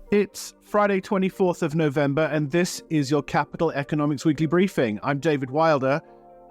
It's Friday, 24th of November, and this is your Capital Economics Weekly Briefing. I'm David Wilder.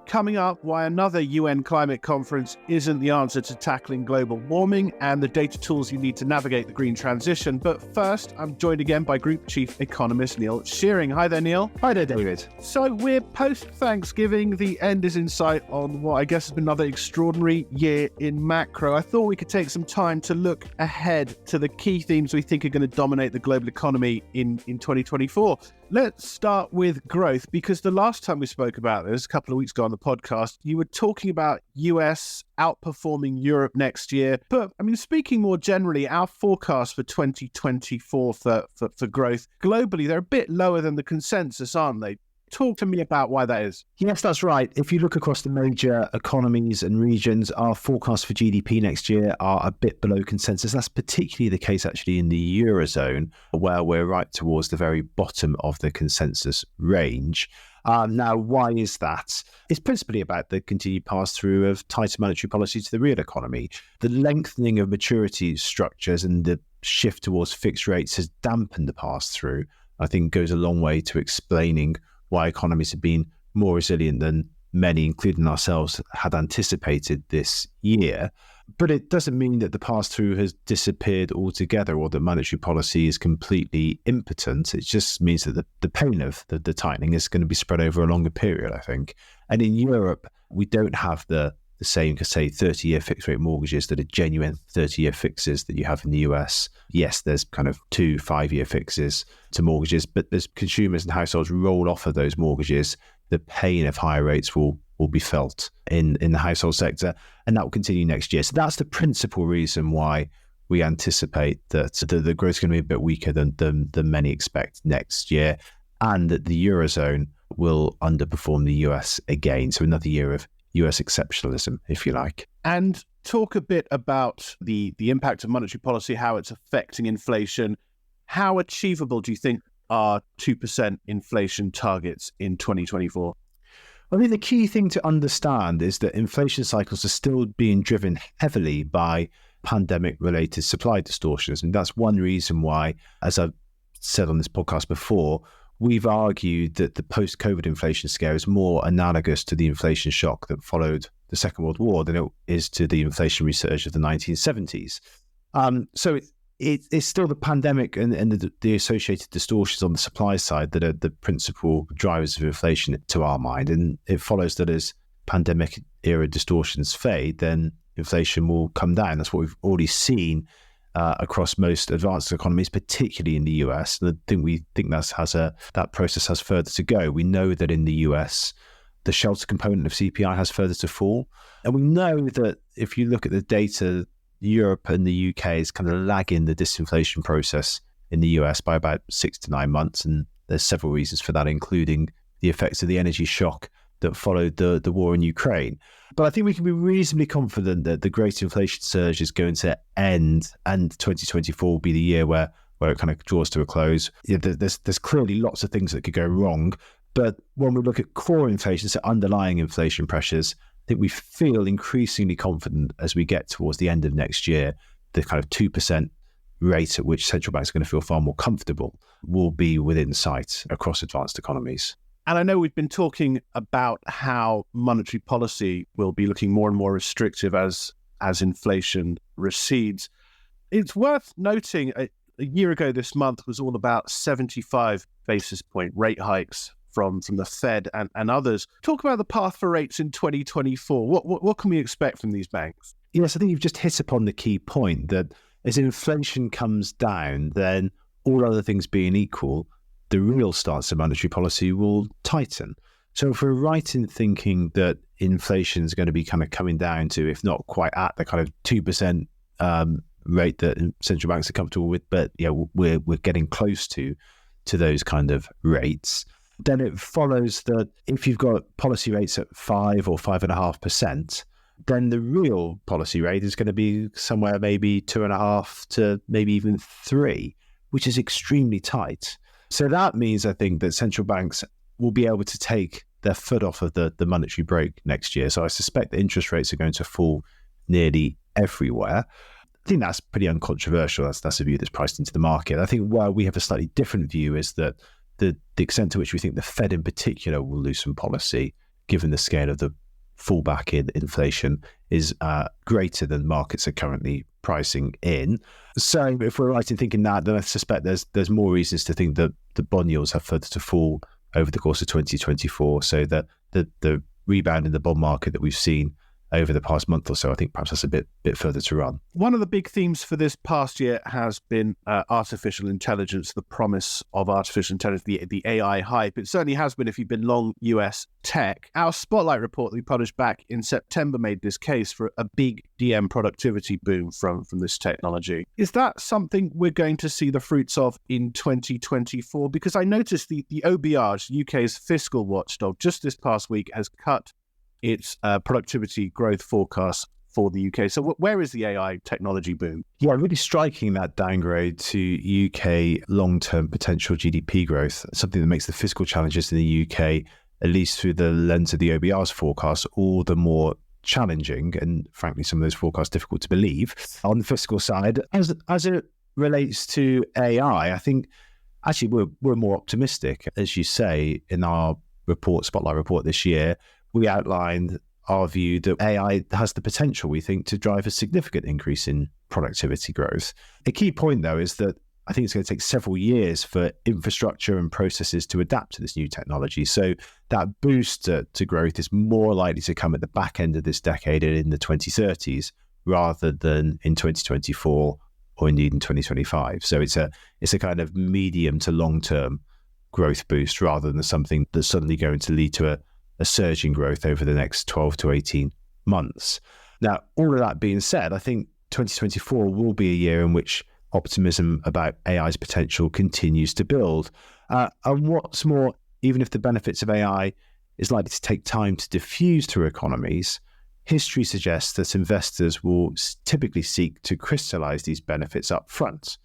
Coming up, why another UN climate conference isn't the answer to tackling global warming and the data tools you need to navigate the green transition. But first, I'm joined again by Group Chief Economist Neil Shearing. Hi there, Neil. Hi there, David. So we're post-Thanksgiving. The end is in sight on what I guess has been another extraordinary year in macro. I thought we could take some time to look ahead to the key themes we think are going to dominate the global economy in 2024. Let's start with growth, because the last time we spoke about this, a couple of weeks ago on the podcast, you were talking about US outperforming Europe next year. But, speaking more generally, our forecast for 2024 for growth globally, they're a bit lower than the consensus, aren't they? Talk to me about why that is. Yes, that's right. If you look across the major economies and regions, our forecasts for GDP next year are a bit below consensus. That's particularly the case actually in the Eurozone, where we're right towards the very bottom of the consensus range. Now, why is that? It's principally about the continued pass-through of tighter monetary policy to the real economy. The lengthening of maturity structures and the shift towards fixed rates has dampened the pass-through. I think goes a long way to explaining why economies have been more resilient than many, including ourselves, had anticipated this year. But it doesn't mean that the pass-through has disappeared altogether or that monetary policy is completely impotent. It just means that the pain of the tightening is going to be spread over a longer period, I think. And in Europe, we don't have the same, say, 30-year fixed-rate mortgages that are genuine 30-year fixes that you have in the US. Yes, there's kind of 2 5-year fixes to mortgages, but as consumers and households roll off of those mortgages, the pain of higher rates will be felt in the household sector, and that will continue next year. So that's the principal reason why we anticipate that the growth is going to be a bit weaker than many expect next year, and that the Eurozone will underperform the US again. So another year of US exceptionalism, if you like. And talk a bit about the impact of monetary policy, how it's affecting inflation. How achievable do you think are 2% inflation targets in 2024? I think the key thing to understand is that inflation cycles are still being driven heavily by pandemic-related supply distortions. And that's one reason why, as I've said on this podcast before, we've argued that the post-COVID inflation scare is more analogous to the inflation shock that followed the Second World War than it is to the inflationary surge of the 1970s. So it's still the pandemic and the associated distortions on the supply side that are the principal drivers of inflation to our mind. And it follows that as pandemic-era distortions fade, then inflation will come down. That's what we've already seen across most advanced economies, particularly in the US. And we think that process has further to go. We know that in the US, the shelter component of CPI has further to fall. And we know that if you look at the data, Europe and the UK is kind of lagging the disinflation process in the US by about 6 to 9 months. And there's several reasons for that, including the effects of the energy shock that followed the war in Ukraine. But I think we can be reasonably confident that the great inflation surge is going to end, and 2024 will be the year where it kind of draws to a close. There's clearly lots of things that could go wrong, but when we look at core inflation, so underlying inflation pressures, I think we feel increasingly confident as we get towards the end of next year, the kind of 2% rate at which central banks are going to feel far more comfortable will be within sight across advanced economies. And I know we've been talking about how monetary policy will be looking more and more restrictive as inflation recedes. It's worth noting a year ago this month was all about 75 basis point rate hikes from the Fed and others. Talk about the path for rates in 2024. What can we expect from these banks? Yes, I think you've just hit upon the key point that as inflation comes down, then all other things being equal, the real stance of monetary policy will tighten. So if we're right in thinking that inflation is going to be kind of coming down to, if not quite at the kind of 2% rate that central banks are comfortable with, but we're getting close to those kind of rates, then it follows that if you've got policy rates at 5 or 5.5%, then the real policy rate is going to be somewhere maybe 2.5 to maybe even 3, which is extremely tight. So that means, I think, that central banks will be able to take their foot off of the monetary brake next year. So I suspect that interest rates are going to fall nearly everywhere. I think that's pretty uncontroversial. That's a view that's priced into the market. I think where we have a slightly different view is that the extent to which we think the Fed in particular will loosen policy, given the scale of the fallback in inflation, is greater than markets are currently pricing in. So if we're right in thinking that, then I suspect there's more reasons to think that the bond yields have further to fall over the course of 2024. So that the rebound in the bond market that we've seen over the past month or so, I think perhaps that's a bit further to run. One of the big themes for this past year has been artificial intelligence, the promise of artificial intelligence, the AI hype. It certainly has been if you've been long US tech. Our Spotlight report that we published back in September made this case for a big DM productivity boom from this technology. Is that something we're going to see the fruits of in 2024? Because I noticed the OBR, UK's fiscal watchdog, just this past week has cut its productivity growth forecast for the UK. So where is the AI technology boom? Yeah, really striking that downgrade to UK long-term potential GDP growth, something that makes the fiscal challenges in the UK, at least through the lens of the OBR's forecast, all the more challenging, and frankly, some of those forecasts difficult to believe. On the fiscal side, as it relates to AI, I think actually we're more optimistic. As you say, in our Spotlight report this year, we outlined our view that AI has the potential, we think, to drive a significant increase in productivity growth. A key point, though, is that I think it's going to take several years for infrastructure and processes to adapt to this new technology. So that boost to growth is more likely to come at the back end of this decade and in the 2030s rather than in 2024 or indeed in 2025. So it's a kind of medium to long-term growth boost rather than something that's suddenly going to lead to a surge in growth over the next 12 to 18 months. Now, all of that being said, I think 2024 will be a year in which optimism about AI's potential continues to build. And what's more, even if the benefits of AI is likely to take time to diffuse through economies, history suggests that investors will typically seek to crystallize these benefits up front.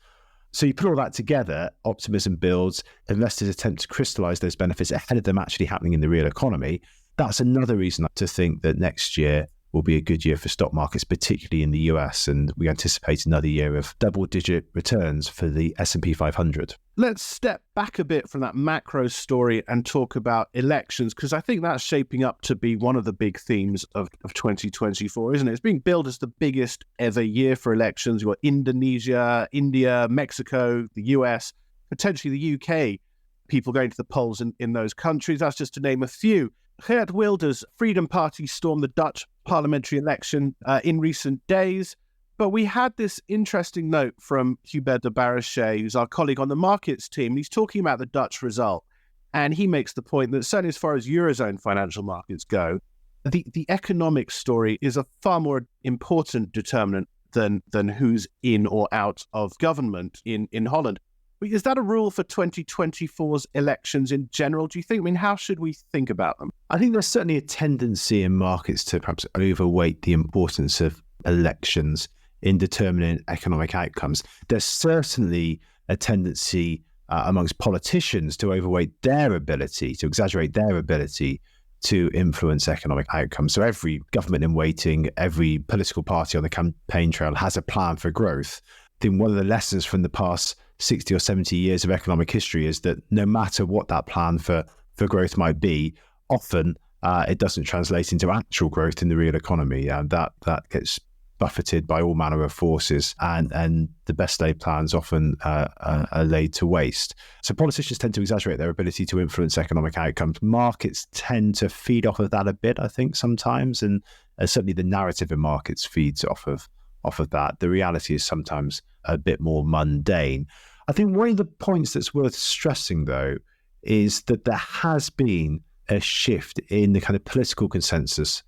So you put all that together, optimism builds, investors attempt to crystallize those benefits ahead of them actually happening in the real economy. That's another reason to think that next year will be a good year for stock markets, particularly in the US, and we anticipate another year of double-digit returns for the S&P 500. Let's step back a bit from that macro story and talk about elections, because I think that's shaping up to be one of the big themes of 2024, isn't it? It's being billed as the biggest ever year for elections. You've got Indonesia, India, Mexico, the US, potentially the UK, people going to the polls in those countries. That's just to name a few. Geert Wilders' Freedom Party stormed the Dutch parliamentary election in recent days. But we had this interesting note from Hubert de Barrachet, who's our colleague on the markets team. He's talking about the Dutch result. And he makes the point that certainly as far as Eurozone financial markets go, the economic story is a far more important determinant than who's in or out of government in Holland. Is that a rule for 2024's elections in general, do you think? I mean, how should we think about them? I think there's certainly a tendency in markets to perhaps overweight the importance of elections in determining economic outcomes. There's certainly a tendency amongst politicians to overweight their ability, to exaggerate their ability to influence economic outcomes. So every government in waiting, every political party on the campaign trail has a plan for growth. I think one of the lessons from the past 60 or 70 years of economic history is that no matter what that plan for growth might be, often it doesn't translate into actual growth in the real economy. That gets buffeted by all manner of forces, and the best laid plans often are laid to waste. So politicians tend to exaggerate their ability to influence economic outcomes. Markets tend to feed off of that a bit, I think, sometimes, and certainly the narrative in markets feeds off of that. The reality is sometimes a bit more mundane. I think one of the points that's worth stressing, though, is that there has been a shift in the kind of political consensus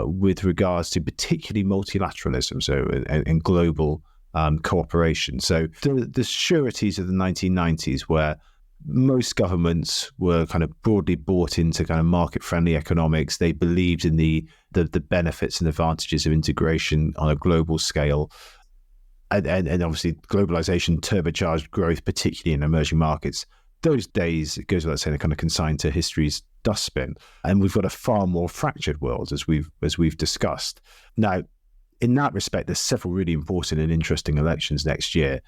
with regards to particularly multilateralism, so and global cooperation. So the sureties of the 1990s, where most governments were kind of broadly bought into kind of market-friendly economics, they believed in the benefits and advantages of integration on a global scale. And obviously globalization turbocharged growth, particularly in emerging markets. Those days, it goes without saying, are kind of consigned to history's dustbin. And we've got a far more fractured world, as we've discussed. Now, in that respect, there's several really important and interesting elections next year.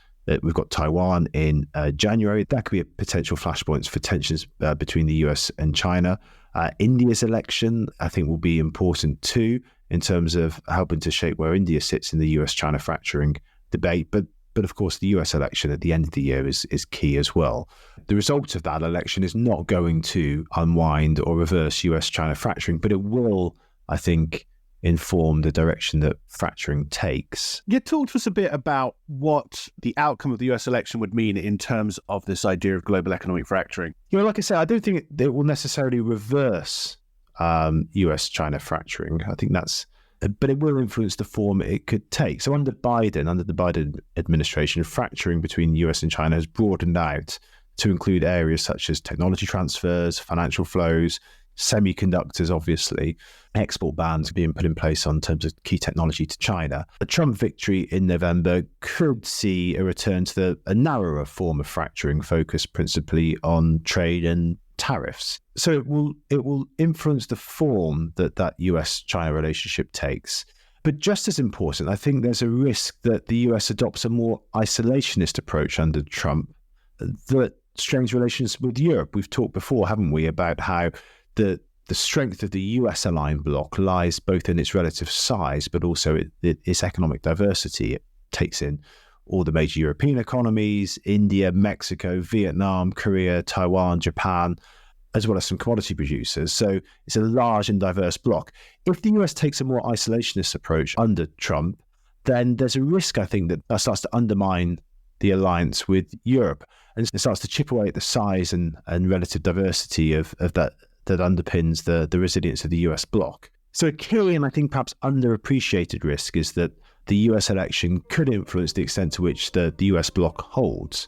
We've got Taiwan in January. That could be a potential flashpoints for tensions between the US and China. India's election, I think, will be important too in terms of helping to shape where India sits in the US-China fracturing debate. But of course, the US election at the end of the year is key as well. The result of that election is not going to unwind or reverse US-China fracturing, but it will, I think, inform the direction that fracturing takes. Yeah, talk to us a bit about what the outcome of the US election would mean in terms of this idea of global economic fracturing. Like I said, I don't think it will necessarily reverse US-China fracturing. I think but it will influence the form it could take. So under the Biden administration, fracturing between the US and China has broadened out to include areas such as technology transfers, financial flows, semiconductors, obviously, export bans being put in place on terms of key technology to China. A Trump victory in November could see a return to a narrower form of fracturing focused principally on trade and tariffs. So it will influence the form that US-China relationship takes. But just as important, I think there's a risk that the US adopts a more isolationist approach under Trump that strains relations with Europe. We've talked before, haven't we, about how the strength of the US-aligned bloc lies both in its relative size, but also its economic diversity. It takes in all the major European economies, India, Mexico, Vietnam, Korea, Taiwan, Japan, as well as some commodity producers. So it's a large and diverse bloc. If the US takes a more isolationist approach under Trump, then there's a risk, I think, that starts to undermine the alliance with Europe and it starts to chip away at the size and relative diversity of that underpins the resilience of the US bloc. So a key and I think perhaps underappreciated risk is that the US election could influence the extent to which the US bloc holds.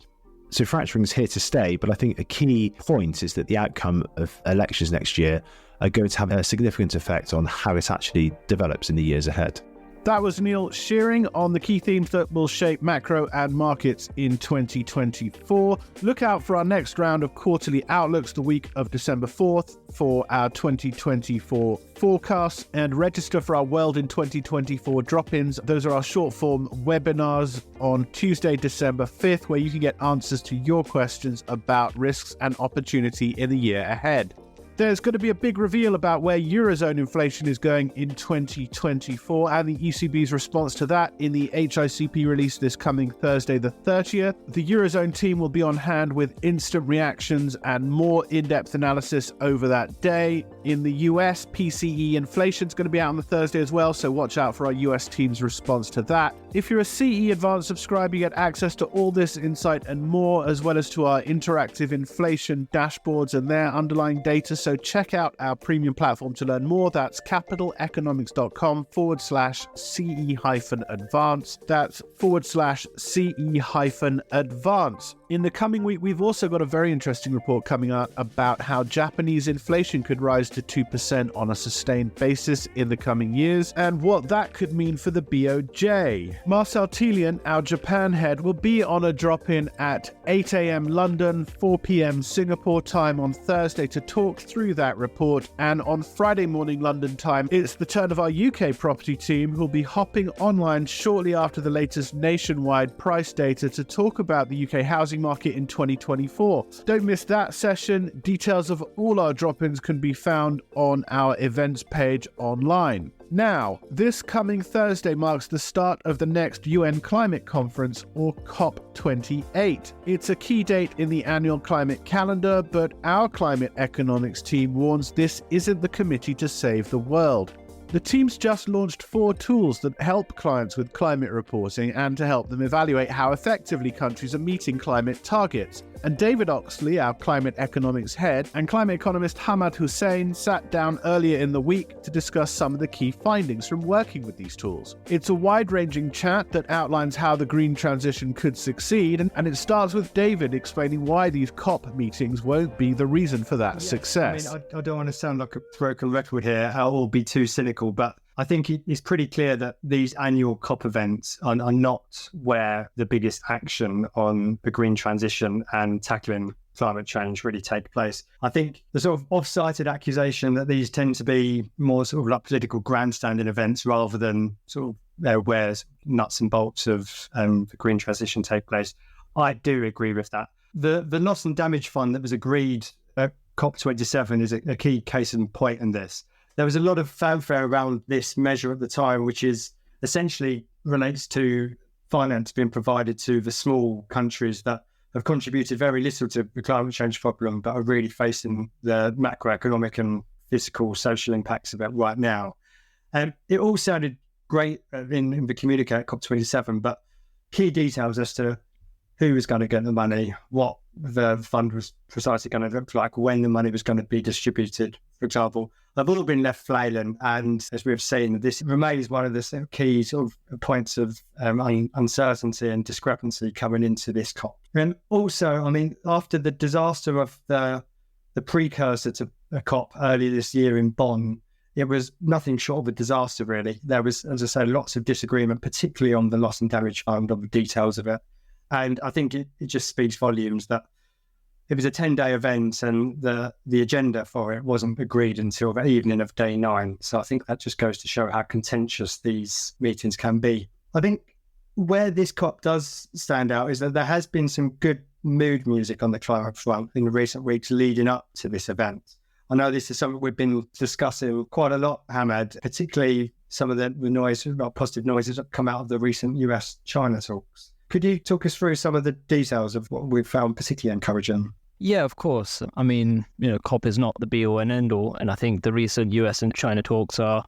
So fracturing is here to stay, but I think a key point is that the outcome of elections next year are going to have a significant effect on how it actually develops in the years ahead. That was Neil Shearing on the key themes that will shape macro and markets in 2024. Look out for our next round of quarterly outlooks the week of December 4th for our 2024 forecasts, and register for our World in 2024 drop-ins. Those are our short-form webinars on Tuesday, December 5th, where you can get answers to your questions about risks and opportunity in the year ahead. There's going to be a big reveal about where Eurozone inflation is going in 2024 and the ECB's response to that in the HICP release this coming Thursday the 30th. The Eurozone team will be on hand with instant reactions and more in-depth analysis over that day. In the US, PCE inflation is going to be out on the Thursday as well, so watch out for our US team's response to that. If you're a CE Advanced subscriber, you get access to all this insight and more, as well as to our interactive inflation dashboards and their underlying data. So check out our premium platform to learn more. That's capitaleconomics.com/CE-advance. That's /CE-advance. In the coming week, we've also got a very interesting report coming out about how Japanese inflation could rise to 2% on a sustained basis in the coming years, and what that could mean for the BOJ. Marcel Telian, our Japan head, will be on a drop-in at 8 a.m. London, 4 p.m. Singapore time on Thursday to talk through that report. And on Friday morning London time, it's the turn of our UK property team, who'll be hopping online shortly after the latest nationwide price data to talk about the UK housing market in 2024. Don't miss that session. Details of all our drop-ins can be found on our events page online. Now, this coming Thursday marks the start of the next UN Climate Conference, or COP28. It's a key date in the annual climate calendar, but our climate economics team warns this isn't the committee to save the world. The team's just launched 4 tools that help clients with climate reporting and to help them evaluate how effectively countries are meeting climate targets. And David Oxley, our climate economics head, and climate economist Hamad Hussain sat down earlier in the week to discuss some of the key findings from working with these tools. It's a wide-ranging chat that outlines how the green transition could succeed, and it starts with David explaining why these COP meetings won't be the reason for that success. I don't want to sound like a broken record here or be too cynical, but I think it's pretty clear that these annual COP events are not where the biggest action on the green transition and tackling climate change really take place. I think the sort of off-cited accusation that these tend to be more sort of like political grandstanding events rather than sort of where nuts and bolts of the green transition take place, I do agree with that. The loss and damage fund that was agreed at COP27 is a key case in point in this. There was a lot of fanfare around this measure at the time, which is essentially relates to finance being provided to the small countries that have contributed very little to the climate change problem, but are really facing the macroeconomic and physical, social impacts of it right now. And it all sounded great in the communique at COP27, but key details as to who was going to get the money, what the fund was precisely going to look like, when the money was going to be distributed, for example, they've all been left flailing. And as we've seen, this remains one of the key sort of points of uncertainty and discrepancy coming into this COP. And also, I mean, after the disaster of the precursor to a COP earlier this year in Bonn, it was nothing short of a disaster, really. There was, as I say, lots of disagreement, particularly on the loss and damage fund, on the details of it. And I think it just speaks volumes that it was a 10-day event and the agenda for it wasn't agreed until the evening of day 9. So I think that just goes to show how contentious these meetings can be. I think where this COP does stand out is that there has been some good mood music on the climate front in the recent weeks leading up to this event. I know this is something we've been discussing quite a lot, Hamad, particularly some of the noise, positive noises that come out of the recent US-China talks. Could you talk us through some of the details of what we've found particularly encouraging? Yeah, of course. I mean, COP is not the be-all and end-all, and I think the recent US and China talks are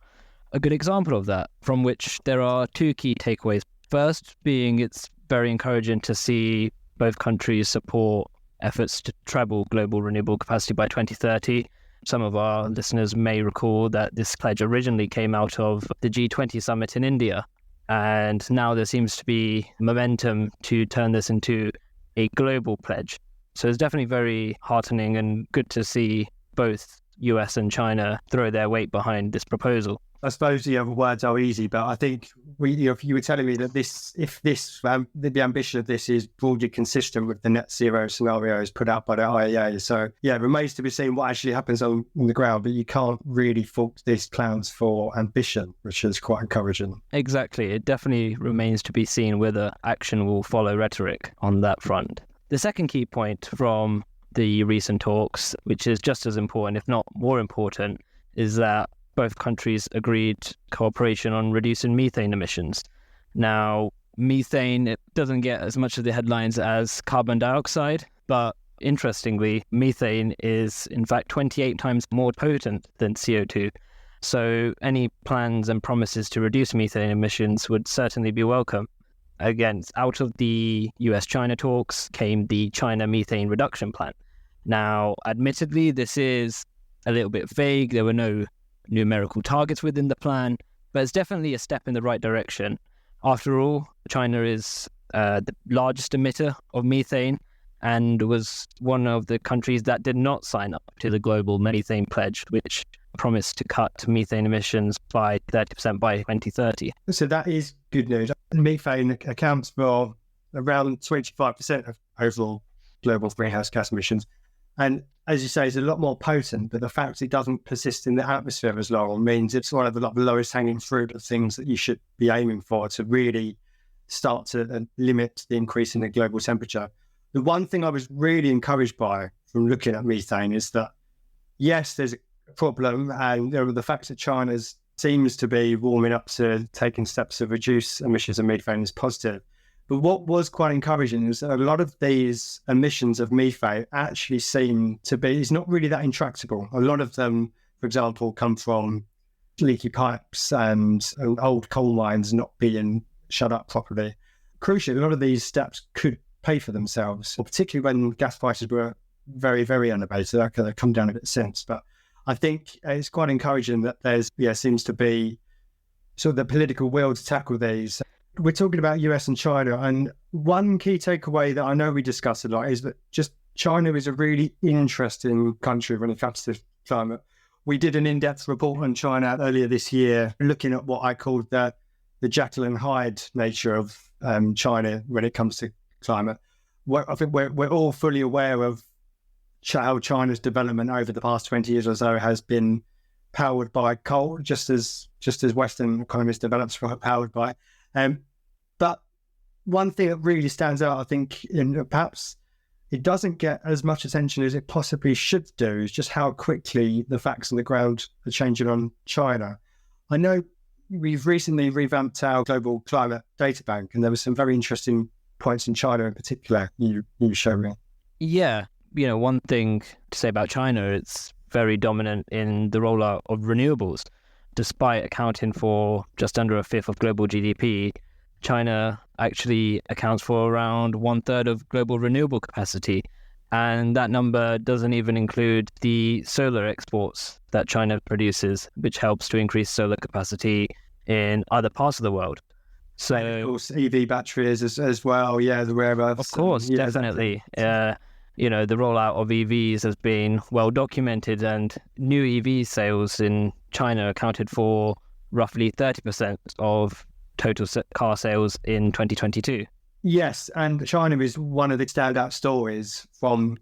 a good example of that, from which there are two key takeaways. First being it's very encouraging to see both countries support efforts to treble global renewable capacity by 2030. Some of our listeners may recall that this pledge originally came out of the G20 summit in India. And now there seems to be momentum to turn this into a global pledge. So it's definitely very heartening and good to see both US and China throw their weight behind this proposal. I suppose the other words are easy, but I think if you were telling me that the ambition of this is broadly consistent with the net zero scenarios put out by the IEA. So yeah, it remains to be seen what actually happens on the ground, but you can't really fault these plans for ambition, which is quite encouraging. Exactly. It definitely remains to be seen whether action will follow rhetoric on that front. The second key point from the recent talks, which is just as important, if not more important, is that both countries agreed cooperation on reducing methane emissions. Now, methane, it doesn't get as much of the headlines as carbon dioxide, but interestingly, methane is in fact 28 times more potent than CO2. So any plans and promises to reduce methane emissions would certainly be welcome. Again, out of the US-China talks came the China Methane Reduction Plan. Now, admittedly, this is a little bit vague. There were no numerical targets within the plan, but it's definitely a step in the right direction. After all, China is the largest emitter of methane and was one of the countries that did not sign up to the global methane pledge, which promised to cut methane emissions by 30% by 2030. So that is good news. Methane accounts for around 25% of overall global greenhouse gas emissions. And as you say, it's a lot more potent, but the fact it doesn't persist in the atmosphere as long means it's one of the lowest hanging fruit of things that you should be aiming for to really start to limit the increase in the global temperature. The one thing I was really encouraged by from looking at methane is that, yes, there's a problem, and the fact that China seems to be warming up to taking steps to reduce emissions of methane is positive. But what was quite encouraging is that a lot of these emissions of methane actually seem to be, it's not really that intractable. A lot of them, for example, come from leaky pipes and old coal mines not being shut up properly. Crucially, a lot of these steps could pay for themselves, particularly when gas prices were very, very elevated. That could have come down a bit since. But I think it's quite encouraging that seems to be sort of the political will to tackle these. We're talking about US and China, and one key takeaway that I know we discuss a lot is that just China is a really interesting country when it comes to climate. We did an in-depth report on China earlier this year, looking at what I called the Jekyll and Hyde nature of China when it comes to climate. I think we're all fully aware of how China's development over the past 20 years or so has been powered by coal, just as Western economies developed powered by. But one thing that really stands out, I think, in perhaps it doesn't get as much attention as it possibly should do, is just how quickly the facts on the ground are changing on China. I know we've recently revamped our global climate data bank, and there were some very interesting points in China in particular you showed me. Yeah, one thing to say about China, it's very dominant in the rollout of renewables. Despite accounting for just under a fifth of global GDP, China actually accounts for around 1/3 of global renewable capacity. And that number doesn't even include the solar exports that China produces, which helps to increase solar capacity in other parts of the world. So, and of course, EV batteries as well. Yeah, the rare earths. Of course, definitely. The rollout of EVs has been well documented, and new EV sales in China accounted for roughly 30% of total car sales in 2022. Yes, and China is one of the standout stories from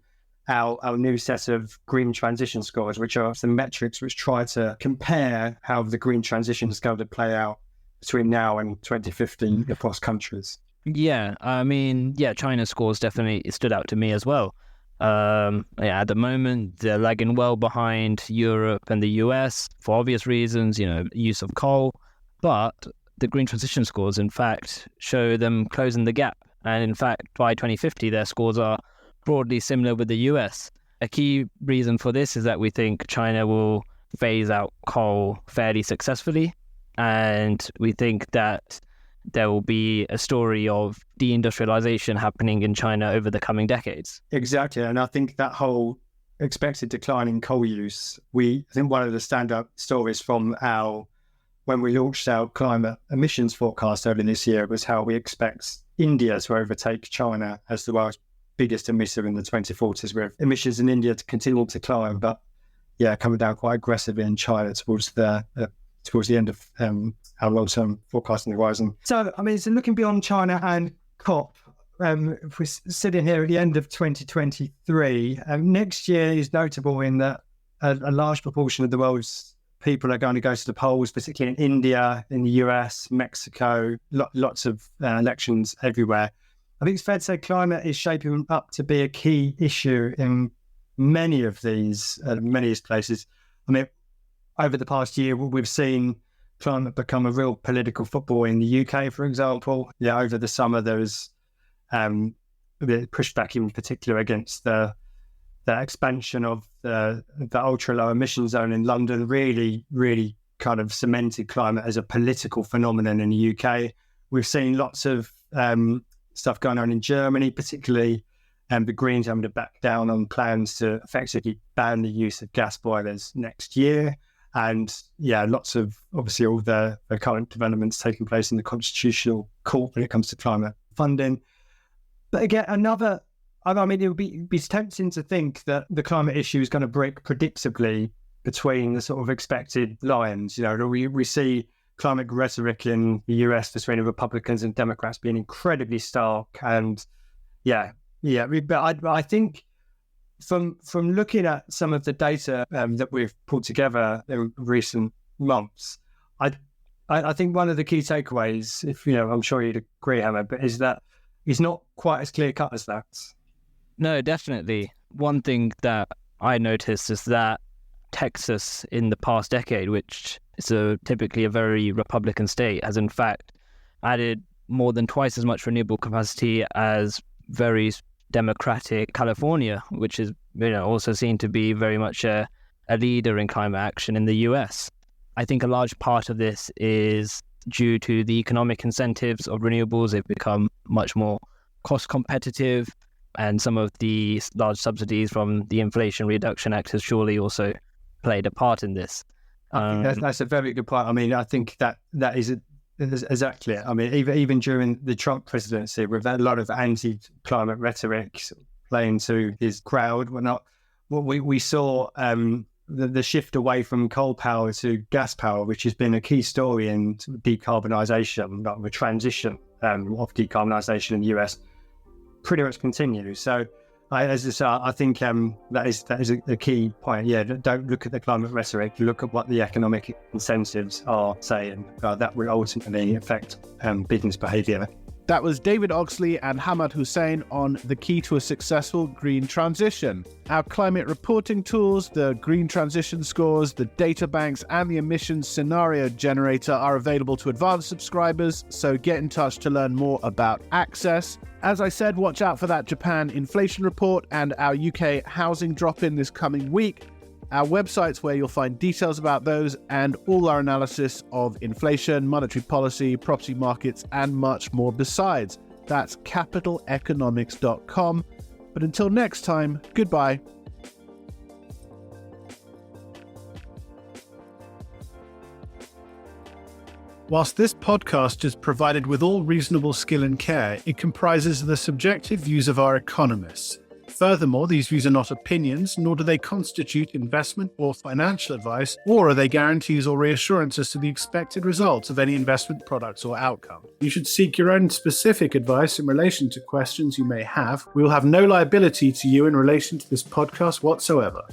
our new set of green transition scores, which are some metrics which try to compare how the green transition is going to play out between now and 2050 across countries. Yeah, China's scores definitely stood out to me as well. At the moment, they're lagging well behind Europe and the US for obvious reasons, use of coal. But the green transition scores, in fact, show them closing the gap. And in fact, by 2050, their scores are broadly similar with the US. A key reason for this is that we think China will phase out coal fairly successfully. And we think that there will be a story of deindustrialization happening in China over the coming decades. Exactly. And I think that whole expected decline in coal use, I think one of the standout stories from when we launched our climate emissions forecast earlier this year was how we expect India to overtake China as the world's biggest emitter in the 2040s, with emissions in India to continue to climb, but coming down quite aggressively in China towards the end of our long-term forecasting horizon. So, so looking beyond China and COP, if we're sitting here at the end of 2023, next year is notable in that a large proportion of the world's people are going to go to the polls, particularly in India, in the US, Mexico, lots of elections everywhere. I think it's fair to say climate is shaping up to be a key issue in many of these places. Over the past year, we've seen climate become a real political football in the UK, for example. Over the summer, there was the pushback in particular against the expansion of the ultra low emission zone in London, really kind of cemented climate as a political phenomenon in the UK. We've seen lots of stuff going on in Germany, particularly the Greens having to back down on plans to effectively ban the use of gas boilers next year. And lots of obviously all the current developments taking place in the Constitutional Court when it comes to climate funding. But again, it would be tempting to think that the climate issue is going to break predictably between the sort of expected lines. We see climate rhetoric in the US between Republicans and Democrats being incredibly stark. And but I think from looking at some of the data that we've pulled together in recent months, I think one of the key takeaways, I'm sure you'd agree, Hamad, but is that it's not quite as clear cut as that. No, definitely. One thing that I noticed is that Texas in the past decade, which is typically a very Republican state, has in fact added more than twice as much renewable capacity as very Democratic California, which is also seen to be very much a leader in climate action in the US. I think a large part of this is due to the economic incentives of renewables. They've become much more cost competitive, and some of the large subsidies from the Inflation Reduction Act has surely also played a part in this. I think that's a very good point. I think that is exactly it. Even during the Trump presidency, with a lot of anti-climate rhetoric playing to his crowd, we saw the shift away from coal power to gas power, which has been a key story in decarbonisation, like the transition of decarbonisation in the US, pretty much continues. So, as I say, I think that is a key point. Yeah, don't look at the climate rhetoric. Look at what the economic incentives are saying. That will ultimately affect business behaviour. That was David Oxley and Hamad Hussain on the key to a successful green transition. Our climate reporting tools, the green transition scores, the data banks, and the emissions scenario generator are available to advanced subscribers, so get in touch to learn more about access. As I said, watch out for that Japan inflation report and our UK housing drop-in this coming week. Our website's where you'll find details about those and all our analysis of inflation, monetary policy, property markets, and much more besides. That's capitaleconomics.com. But until next time, goodbye. Whilst this podcast is provided with all reasonable skill and care, it comprises the subjective views of our economists. Furthermore, these views are not opinions, nor do they constitute investment or financial advice, or are they guarantees or reassurances to the expected results of any investment products or outcome. You should seek your own specific advice in relation to questions you may have. We will have no liability to you in relation to this podcast whatsoever.